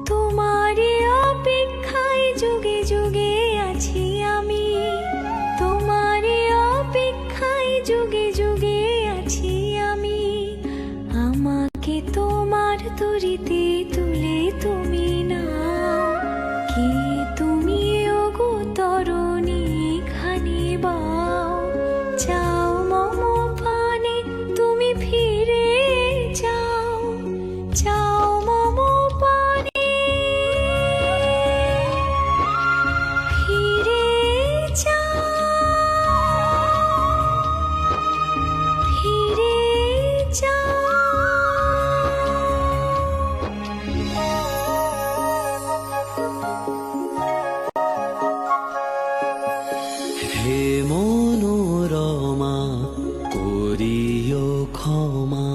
তোমারই অপেক্ষায় যুগে যুগে আছি আমি, তোমারই অপেক্ষায় যুগে যুগে আছি আমি। আমাকে তোমার তরিতে তুলে তুমি নাও, কে তুমি ওগো তরণী খানি বাও। চাও মম পানে তুমি ফিরে যাও, চাও মম পানে ফিরে যাও, ফিরে যাও। হে মনোরমা করিও ক্ষমা,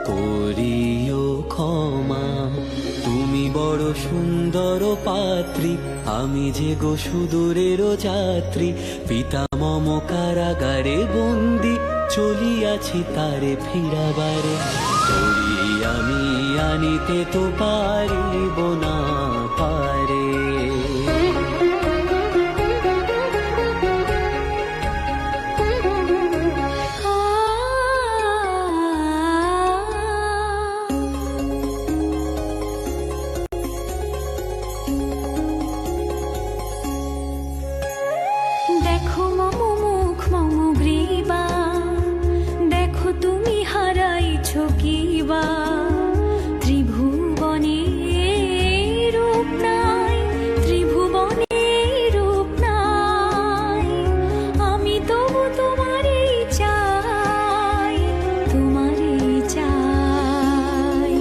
করিও ক্ষমা। তুমি বড় সুন্দর পাত্রী, আমি যে গো সুদূরের যাত্রী। পিতা মম কারাগারে বন্দি, চলিয়াছি তারে ফিরাবারে। তরি আমি আনিতে তো পারিব না পারে। দেখো মম মুখ মম গ্রীবা, দেখো তুমি হারাইছ কিবা। ত্রিভুবনে রূপ নাই, ত্রিভুবনে রূপ নাই। আমি তবু তোমারই চাই, তোমারই চাই।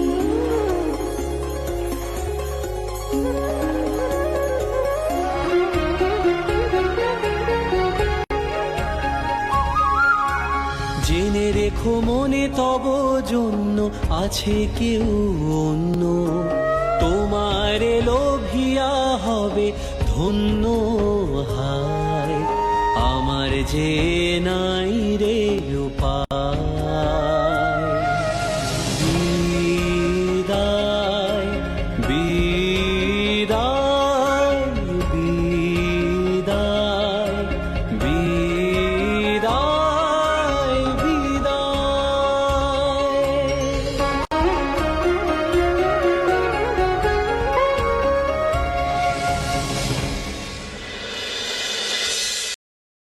জেনে রেখো মনে তব জন্য আছে কেউ অন্য, তোমারে লোভিয়া হবে ধন্য। হায় আমার যে নাই রে